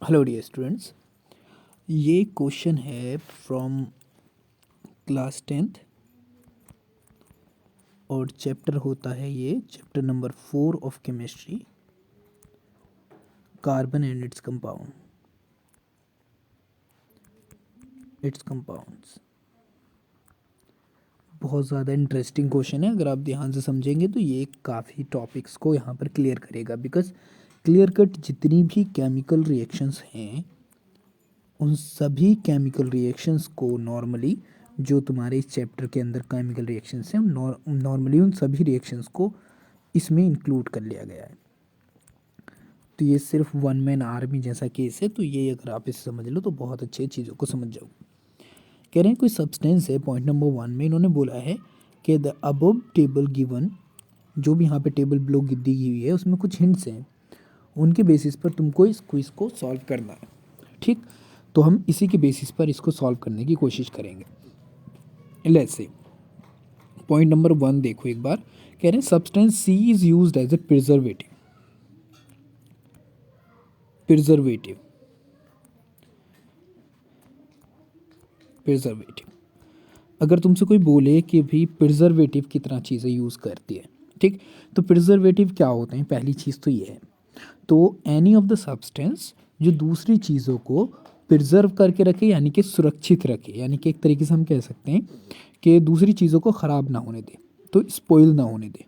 Hello dear students, ये question है from class 10th और चैप्टर होता है ये chapter number 4 of chemistry, carbon and it's compounds. बहुत ज़्यादा इंटरेस्टिंग क्वेश्चन है। अगर आप ध्यान से समझेंगे तो ये काफ़ी टॉपिक्स को यहाँ पर क्लियर करेगा, बिकॉज क्लियर कट जितनी भी केमिकल रिएक्शंस हैं उन सभी केमिकल रिएक्शंस को नॉर्मली, जो तुम्हारे इस चैप्टर के अंदर केमिकल रिएक्शंस हैं, नॉर्मली उन सभी रिएक्शंस को इसमें इंक्लूड कर लिया गया है। तो ये सिर्फ वन मैन आर्मी जैसा केस है। तो ये अगर आप इसे समझ लो तो बहुत अच्छे चीज़ों को समझ जाओ। कह रहे हैं कोई सब्सटेंस है, पॉइंट नंबर 1 में इन्होंने बोला है कि द अबव टेबल गिवन, जो भी यहाँ पे टेबल ब्लॉक दी हुई है उसमें कुछ हिंट्स हैं, उनके बेसिस पर तुमको इस क्विज को सॉल्व करना है। ठीक, तो हम इसी के बेसिस पर इसको सॉल्व करने की कोशिश करेंगे। लेट्स से पॉइंट नंबर 1 देखो एक बार। कह रहे हैं substance c is used as a preservative. Preservative preservative अगर तुमसे कोई बोले कि भाई प्रिजर्वेटिव कितना चीज़ें यूज़ करती है, ठीक, तो प्रिजर्वेटिव क्या होते हैं? पहली चीज़ तो ये है, तो एनी ऑफ द सब्सटेंस जो दूसरी चीज़ों को प्रिजर्व करके रखे, यानी कि सुरक्षित रखे, यानी कि एक तरीके से हम कह सकते हैं कि दूसरी चीज़ों को ख़राब ना होने दे, तो स्पॉइल ना होने दे।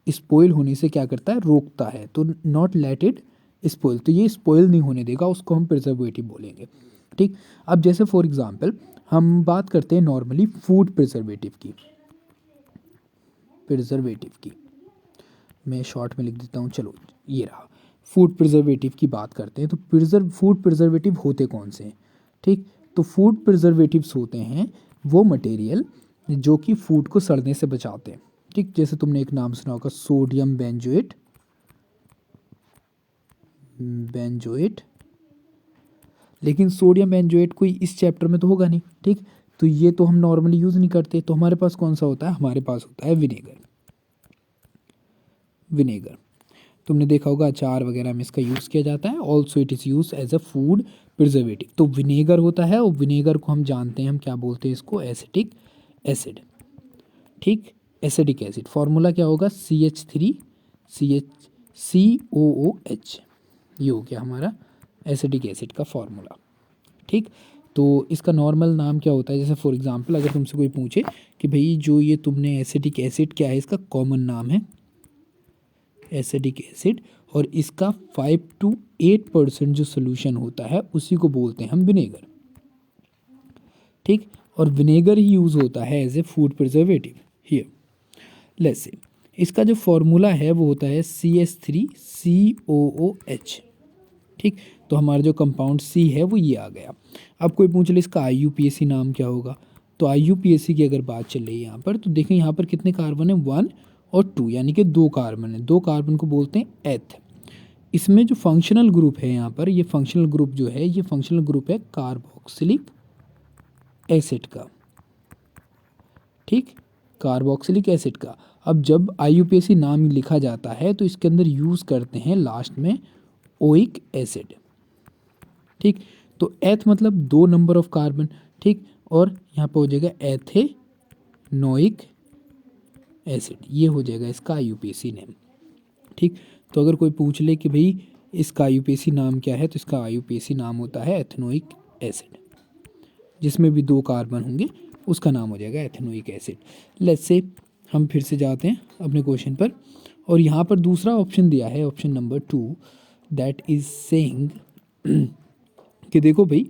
स्पॉइल होने से क्या करता है? रोकता है। तो नॉट लेट इट स्पॉइल, तो ये स्पॉइल नहीं होने देगा, उसको हम प्रिजर्वेटिव बोलेंगे। ठीक, अब जैसे फॉर एग्जांपल हम बात करते हैं नॉर्मली फूड प्रिजर्वेटिव की मैं शॉर्ट में लिख देता हूँ। चलो ये रहा, फूड प्रिजर्वेटिव की बात करते हैं। तो फूड प्रिजर्वेटिव होते कौन से हैं? ठीक, तो फूड प्रिजर्वेटिव्स होते हैं वो मटेरियल जो कि फूड को सड़ने से बचाते हैं। ठीक, जैसे तुमने एक नाम सुना होगा, सोडियम बेंजोएट। लेकिन सोडियम बेंजोएट कोई इस चैप्टर में तो होगा नहीं। ठीक, तो ये तो हम नॉर्मली यूज़ नहीं करते। तो हमारे पास कौन सा होता है? हमारे पास होता है विनेगर। तुमने देखा होगा अचार वगैरह में इसका यूज़ किया जाता है। Also it is use as a food preservative. तो विनेगर होता है, और विनेगर को हम जानते हैं, हम क्या बोलते हैं इसको? Acetic acid. ठीक, एसिडिक एसिड फॉर्मूला क्या होगा? CH3COOH। ये हो गया हमारा एसिडिक एसिड का फॉर्मूला। ठीक, तो इसका नॉर्मल नाम क्या होता है? जैसे फॉर एग्जांपल अगर तुमसे कोई पूछे कि भाई जो ये तुमने एसिडिक एसिड क्या है, इसका कॉमन नाम है एसिडिक एसिड, और इसका 5 to 8% जो सोल्यूशन होता है उसी को बोलते हैं हम विनेगर। ठीक, और विनेगर ही यूज़ होता है as a food preservative here. Let's say इसका जो फॉर्मूला है वो होता है CH3COOH। ठीक, तो हमारा जो कंपाउंड सी है वो ये आ गया। अब कोई पूछ ले इसका IUPAC नाम क्या होगा, तो IUPAC की अगर बात चल रही है यहाँ पर, तो देखें यहाँ पर कितने कार्बन है? 1 और 2, यानी कि 2 कार्बन है। 2 कार्बन को बोलते हैं एथ। इसमें जो फंक्शनल ग्रुप है यहाँ पर, ये फंक्शनल ग्रुप जो है, ये फंक्शनल ग्रुप है कार्बोक्सिलिक एसिड का। ठीक, कार्बोक्सिलिक एसिड का। अब जब IUPAC नाम लिखा जाता है तो इसके अंदर यूज़ करते हैं लास्ट में ओइक एसिड। ठीक, तो एथ मतलब 2 नंबर ऑफ कार्बन। ठीक, और यहाँ पे हो जाएगा एथेनोइक एसिड, ये हो जाएगा इसका IUPAC नेम। ठीक, तो अगर कोई पूछ ले कि भाई इसका IUPAC नाम क्या है, तो इसका IUPAC नाम होता है एथेनोइक एसिड। जिसमें भी 2 कार्बन होंगे उसका नाम हो जाएगा एथेनोइक एसिड। लेट्स से हम फिर से जाते हैं अपने क्वेश्चन पर, और यहाँ पर दूसरा ऑप्शन दिया है, option number 2, that is saying कि देखो भाई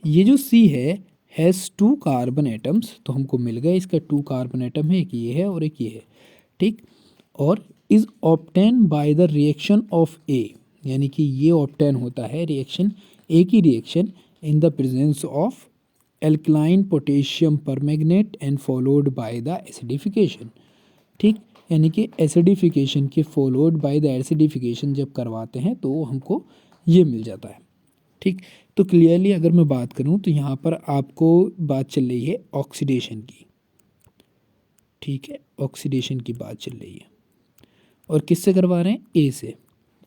ये जो सी है हैज़ 2 कार्बन एटम्स, तो हमको मिल गया इसका 2 कार्बन एटम है, एक ये है और एक ये है। ठीक, और is obtain by the reaction of A, यानी कि ये ऑब्टेन होता है रिएक्शन ए की reaction in the presence of alkaline potassium permanganate and followed by the acidification. ठीक, यानी कि एसिडिफिकेशन के फॉलोड बाय द एसिडिफिकेशन जब करवाते हैं तो हमको ये मिल जाता है। ठीक, तो क्लियरली अगर मैं बात करूं तो यहाँ पर आपको बात चल रही है ऑक्सीडेशन की। ठीक है, ऑक्सीडेशन की बात चल रही है, और किससे करवा रहे हैं? ए से।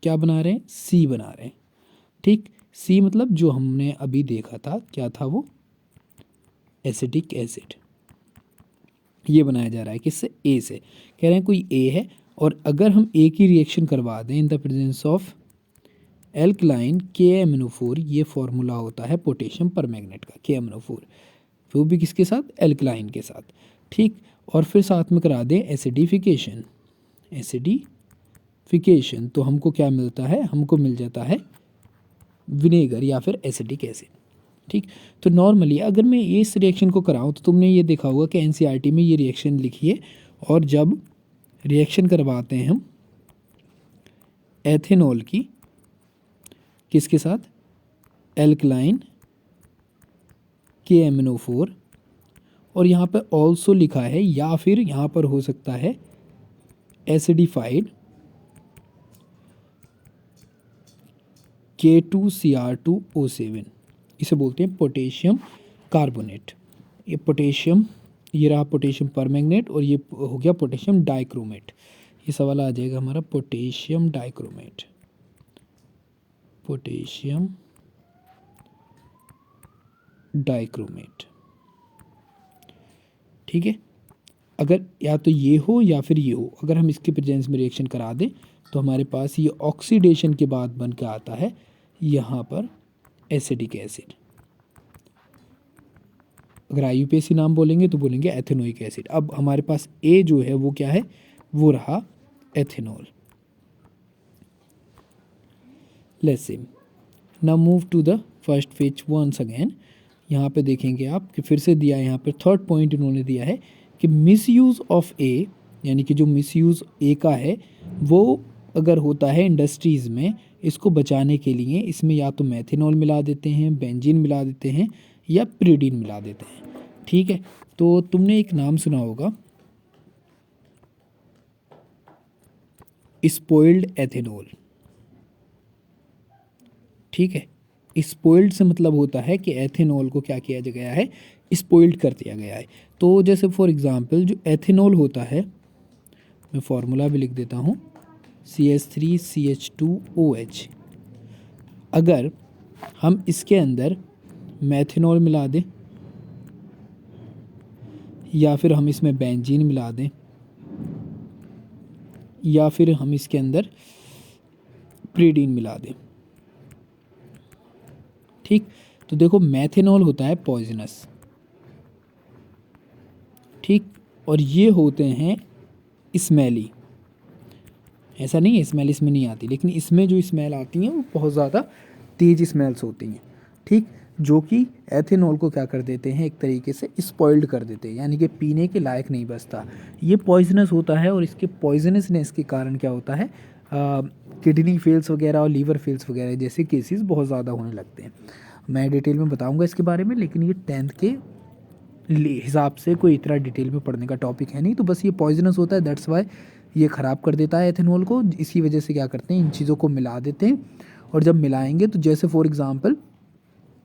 क्या बना रहे हैं? सी बना रहे हैं। ठीक, सी मतलब जो हमने अभी देखा था, क्या था वो, एसिटिक एसिड। ये बनाया जा रहा है किससे, ए से। कह रहे हैं कोई ए है और अगर हम ए की रिएक्शन करवा दें इन the presence of alkaline KMnO4, ये फॉर्मूला होता है पोटेशियम परमैंगनेट का, KMnO4, वो भी किसके साथ, एल्कलाइन के साथ। ठीक, और फिर साथ में करा दें एसिडिफिकेशन, एसिडिफिकेशन तो हमको क्या मिलता है, हमको मिल जाता है विनेगर या फिर एसिटिक एसिड। ठीक, तो नॉर्मली अगर मैं इस रिएक्शन को कराऊं तो तुमने ये देखा होगा कि एनसीईआरटी में ये रिएक्शन लिखिए, और जब रिएक्शन करवाते हैं हम एथेनॉल की किसके साथ, एल्कलाइन KMnO4, और यहाँ पर ऑल्सो लिखा है, या फिर यहाँ पर हो सकता है एसिडिफाइड K2Cr2O7, इसे बोलते हैं पोटेशियम कार्बोनेट। ये पोटेशियम, ये रहा पोटेशियम परमैंगनेट, और ये हो गया पोटेशियम डाइक्रोमेट। ये सवाल आ जाएगा हमारा, पोटेशियम डाइक्रोमेट, पोटेशियम डाइक्रोमेट। ठीक है, अगर या तो ये हो या फिर ये हो, अगर हम इसके प्रेजेंस में रिएक्शन करा दें तो हमारे पास ये ऑक्सीडेशन के बाद बन के आता है यहाँ पर एसिडिक एसिड। अगर IUPAC नाम बोलेंगे तो बोलेंगे एथेनोइक एसिड। अब हमारे पास ए जो है वो क्या है, वो रहा ethanol. Let's see, now move to the first phase once again. यहाँ पे देखेंगे आप कि फिर से दिया है, यहाँ पे थर्ड पॉइंट इन्होंने दिया है कि मिसयूज़ ऑफ ए, यानी कि जो मिसयूज़ ए का है वो अगर होता है इंडस्ट्रीज़ में, इसको बचाने के लिए इसमें या तो मेथेनॉल मिला देते हैं, बेंजीन मिला देते हैं, या प्रीडीन मिला देते हैं। ठीक है, तो तुमने एक नाम सुना होगा, स्पॉइल्ड एथेनॉल। ठीक है, स्पॉइल्ड से मतलब होता है कि एथेनॉल को क्या किया गया है, स्पॉइल्ड कर दिया गया है। तो जैसे फॉर एग्जांपल जो एथेनॉल होता है, मैं फार्मूला भी लिख देता हूँ, CH3CH2OH। अगर हम इसके अंदर मेथेनॉल मिला दें या फिर हम इसमें बेंजीन मिला दें या फिर हम इसके अंदर प्रीडीन मिला दें, ठीक, तो देखो मेथेनॉल होता है पॉइजनस। ठीक, और ये होते हैं स्मेली। ऐसा नहीं है स्मेल इसमें नहीं आती, लेकिन इसमें जो स्मेल आती हैं वो बहुत ज़्यादा तेज स्मेल्स होती हैं। ठीक, जो कि एथेनॉल को क्या कर देते हैं, एक तरीके से स्पॉइल्ड कर देते हैं, यानी कि पीने के लायक नहीं बचता। ये पॉइजनस होता है, और इसके पॉइजनसनेस के कारण क्या होता है, किडनी फेल्स वगैरह और लीवर फेल्स वगैरह जैसे केसेस बहुत ज़्यादा होने लगते हैं। मैं डिटेल में बताऊंगा इसके बारे में, लेकिन ये 10th के हिसाब से कोई इतना डिटेल में पढ़ने का टॉपिक है नहीं। तो बस ये पॉइजनस होता है, दैट्स वाई ये ख़राब कर देता है एथेनॉल को। इसी वजह से क्या करते हैं, इन चीज़ों को मिला देते हैं, और जब मिलाएंगे तो जैसे फॉर एग्ज़ाम्पल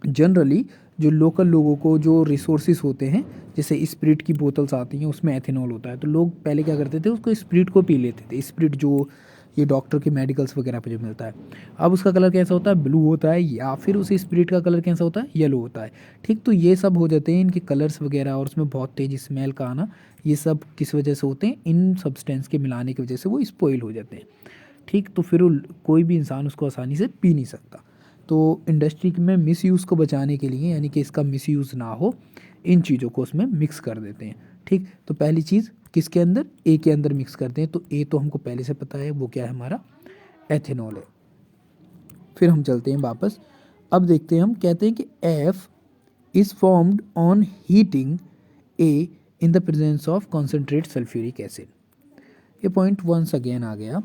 जनरली जो लोकल लोगों को जो रिसोर्सेज होते हैं, जैसे स्प्रिट की बोतल्स आती हैं उसमें एथेनॉल होता है, तो लोग पहले क्या करते थे, उसको स्प्रिट को पी लेते थे। स्प्रिट जो ये डॉक्टर के मेडिकल्स वगैरह पे जो मिलता है, अब उसका कलर कैसा होता है, ब्लू होता है, या फिर उस स्प्रिट का कलर कैसा होता है, येलो होता है। ठीक, तो ये सब हो जाते हैं इनके कलर्स वगैरह, और उसमें बहुत तेज स्मेल का आना, ये सब किस वजह से होते हैं, इन सब्सटेंस के मिलाने की वजह से वो स्पॉइल हो जाते हैं। ठीक, तो फिर कोई भी इंसान उसको आसानी से पी नहीं सकता। तो इंडस्ट्री में मिसयूज़ को बचाने के लिए, यानी कि इसका मिसयूज़ ना हो, इन चीज़ों को उसमें मिक्स कर देते हैं। ठीक, तो पहली चीज़ किसके अंदर, ए के अंदर मिक्स करते हैं। तो ए तो हमको पहले से पता है वो क्या है, हमारा एथेनॉल है। फिर हम चलते हैं वापस, अब देखते हैं, हम कहते हैं कि F is formed on heating a in the presence of concentrate sulphuric acid. ये पॉइंट वंस अगेन आ गया।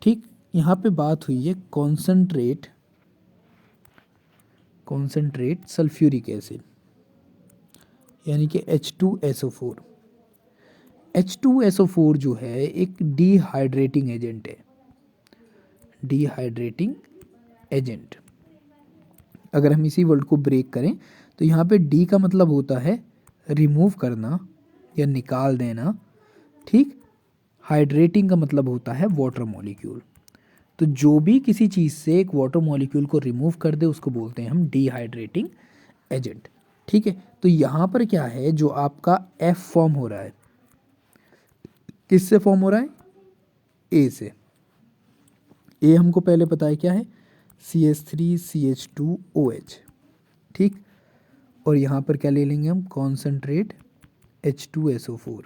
ठीक, यहाँ पे बात हुई है कॉन्सेंट्रेट सल्फ्यूरिक एसिड, यानी कि H2SO4। H2SO4 जो है एक डिहाइड्रेटिंग एजेंट है, डिहाइड्रेटिंग एजेंट। अगर हम इसी वर्ड को ब्रेक करें तो यहाँ पे डी का मतलब होता है रिमूव करना या निकाल देना। ठीक, हाइड्रेटिंग का मतलब होता है वाटर मॉलिक्यूल। तो जो भी किसी चीज़ से एक वाटर मॉलिक्यूल को रिमूव कर दे उसको बोलते हैं हम डिहाइड्रेटिंग एजेंट। ठीक है, तो यहाँ पर क्या है, जो आपका एफ फॉर्म हो रहा है, किससे फॉर्म हो रहा है, ए से। ए हमको पहले पता है क्या है, CH3CH2OH। ठीक, और यहाँ पर क्या ले लेंगे हम, कॉन्सेंट्रेट H2SO4।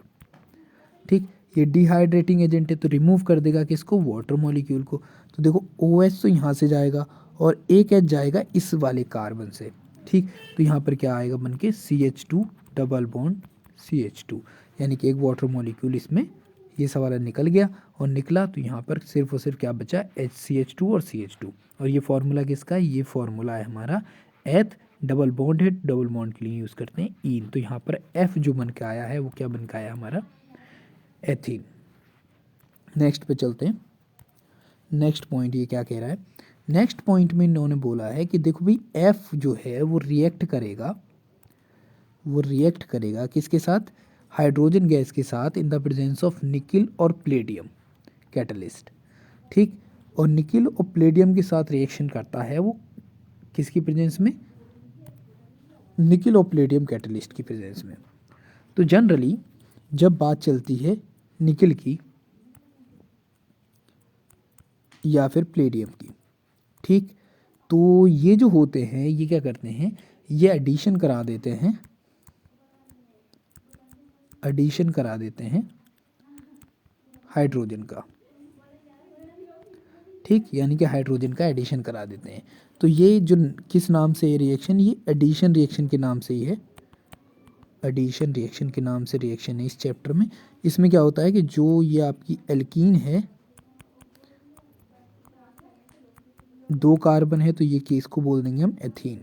ठीक, ये डिहाइड्रेटिंग एजेंट है तो रिमूव कर देगा किसको, वाटर मॉलिक्यूल को। तो देखो OH तो यहाँ से जाएगा और एक H जाएगा इस वाले कार्बन से। ठीक, तो यहाँ पर क्या आएगा बन के, CH2 डबल बॉन्ड CH2, यानी कि एक वाटर मॉलिक्यूल इसमें ये सवाल निकल गया। और निकला तो यहाँ पर सिर्फ और सिर्फ क्या बचा, CH2 और CH2। और ये फार्मूला किसका है, ये फार्मूला है हमारा एथ डबल बॉन्ड है, डबल बॉन्ड के लिए यूज़ करते हैं ईन। तो यहाँ पर एफ जो बन के आया है वो क्या बन के आया हमारा, एथीन। नेक्स्ट पे चलते हैं। नेक्स्ट पॉइंट ये क्या कह रहा है, नेक्स्ट पॉइंट में इन्होंने बोला है कि देखो भाई एफ जो है वो रिएक्ट करेगा किसके साथ, हाइड्रोजन गैस के साथ in the presence of nickel और प्लेडियम कैटलिस्ट। ठीक, और निकिल और प्लेडियम के साथ रिएक्शन करता है वो किसकी प्रेजेंस में, निकिल और प्लेडियम कैटलिस्ट की प्रेजेंस में। तो जनरली जब बात चलती है निकिल की या फिर प्लेडियम की, ठीक, तो ये जो होते हैं ये क्या करते हैं, ये एडिशन करा देते हैं हाइड्रोजन का। ठीक, यानी कि हाइड्रोजन का एडिशन करा देते हैं। तो ये जो किस नाम से ये रिएक्शन, ये एडिशन रिएक्शन के नाम से ही है, एडिशन रिएक्शन के नाम से रिएक्शन है इस चैप्टर में। इसमें क्या होता है कि जो ये आपकी एल्कीन है, 2 कार्बन है, तो ये केस को बोल देंगे हम एथीन।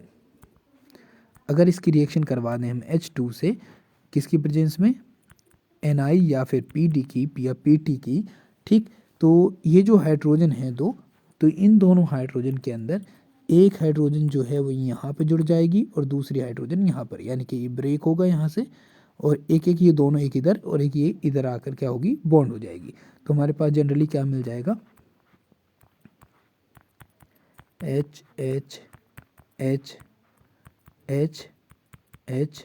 अगर इसकी रिएक्शन करवा दें हम H2 से किसकी प्रेजेंस में, Na या फिर Pd की या Pt की, ठीक, तो ये जो हाइड्रोजन है दो, तो इन दोनों हाइड्रोजन के अंदर एक हाइड्रोजन जो है वो यहाँ पे जुड़ जाएगी और दूसरी हाइड्रोजन यहाँ पर, यानी कि ये ब्रेक होगा यहाँ से और एक एक ये दोनों एक इधर और एक ये इधर आकर क्या होगी, बॉन्ड हो जाएगी। तो हमारे पास जनरली क्या मिल जाएगा, H H H H H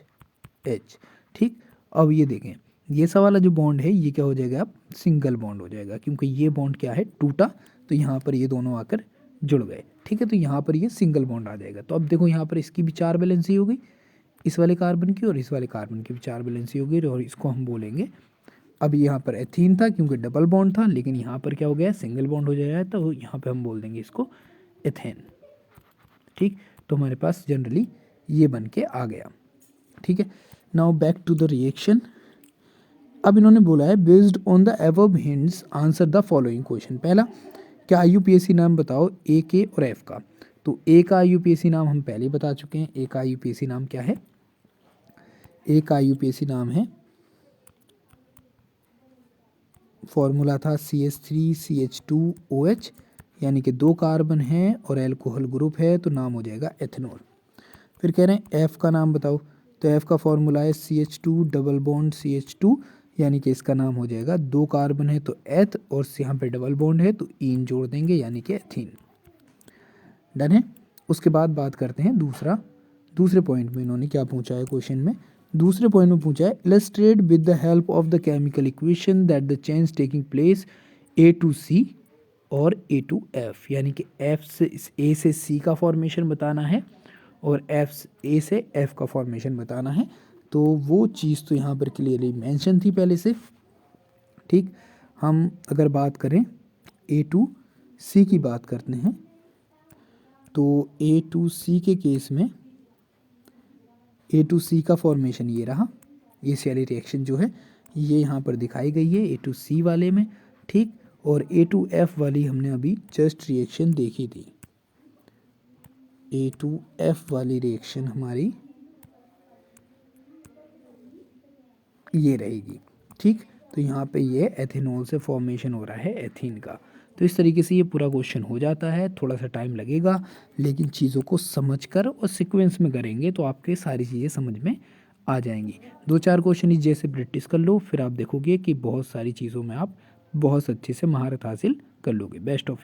H। ठीक, अब ये देखें ये सब वाला जो बॉन्ड है ये क्या हो जाएगा, अब सिंगल बॉन्ड हो जाएगा, क्योंकि ये बॉन्ड क्या है, टूटा, तो यहाँ पर ये दोनों आकर जुड़ गए। ठीक है, तो यहाँ पर ये सिंगल बॉन्ड आ जाएगा। तो अब देखो यहाँ पर इसकी भी 4 वैलेंसी हो गई, इस वाले कार्बन की और इस वाले कार्बन की भी 4 वैलेंसी हो गई, और इसको हम बोलेंगे, अब यहाँ पर एथीन था क्योंकि डबल बॉन्ड था, लेकिन यहाँ पर क्या हो गया, सिंगल बॉन्ड हो जाएगा, तो यहाँ पर हम बोल देंगे इसको एथेन। ठीक, तो हमारे पास जनरली ये बन के आ गया। ठीक है, now back to the reaction. अब इन्होंने बोला है based on the above hints answer the following question. पहला, क्या IUPAC नाम बताओ ए के और एफ का। तो ए का IUPAC नाम हम पहले ही बता चुके हैं। ए का IUPAC नाम क्या है, ए का IUPAC नाम है, फॉर्मूला था CH3CH2OH, यानी कि 2 कार्बन है और एल्कोहल ग्रुप है, तो नाम हो जाएगा एथेनॉल। फिर कह रहे हैं एफ का नाम बताओ, तो एफ का फॉर्मूला है CH2 डबल बॉन्ड CH2, यानी कि इसका नाम हो जाएगा, 2 कार्बन है तो एथ और यहाँ पे डबल बॉन्ड है तो ईन जोड़ देंगे, यानी कि एथीन। डन है। उसके बाद बात करते हैं दूसरे पॉइंट में इन्होंने क्या पूछा है क्वेश्चन में। दूसरे पॉइंट में पूछा है illustrate with the help of the chemical equation that the change taking place A to C और A to F, यानी कि F से A से C का फॉर्मेशन बताना है और A से F का फॉर्मेशन बताना है। तो वो चीज़ तो यहाँ पर क्लियरली मेंशन थी पहले से। ठीक, हम अगर बात करें A to C की बात करते हैं, तो A to C के केस में A to C का फॉर्मेशन ये रहा, ये वाली रिएक्शन जो है ये यहाँ पर दिखाई गई है A to C वाले में। ठीक, और A to F वाली हमने अभी जस्ट रिएक्शन देखी थी। A to F वाली रिएक्शन हमारी ये रहेगी। ठीक, तो यहाँ पे ये एथेनॉल से फॉर्मेशन हो रहा है एथीन का। तो इस तरीके से ये पूरा क्वेश्चन हो जाता है। थोड़ा सा टाइम लगेगा, लेकिन चीज़ों को समझकर और सीक्वेंस में करेंगे तो आपके सारी चीज़ें समझ में आ जाएंगी। 2-4 क्वेश्चन इस जैसे प्रैक्टिस कर लो, फिर आप देखोगे कि बहुत सारी चीज़ों में आप बहुत अच्छे से महारत हासिल कर लोगे। Best of